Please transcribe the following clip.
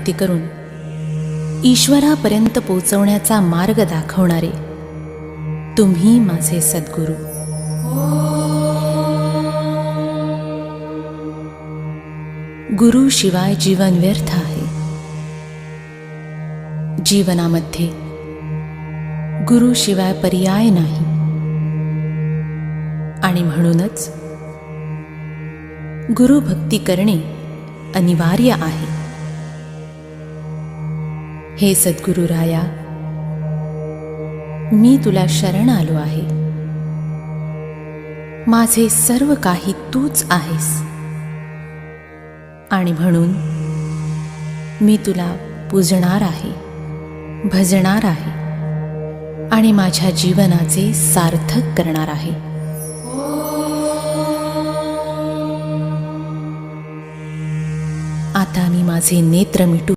भक्ती करून ईश्वरापर्यंत पोचवण्याचा मार्ग दाखवणारे तुम्ही माझे सद्गुरू. गुरु शिवाय जीवन व्यर्थ आहे. जीवनामध्ये गुरु शिवाय पर्याय नाही आणि म्हणूनच गुरुभक्ती करणे अनिवार्य आहे. हे सद्गुरु राया, मी तुला शरण आलो आहे. माझे सर्व काही तूच आहेस आणि म्हणून मी तुला पूजणार आहे, भजणार आहे आणि माझ्या जीवनाचे सार्थक करणार आहे. आता मी माझे नेत्र मिटू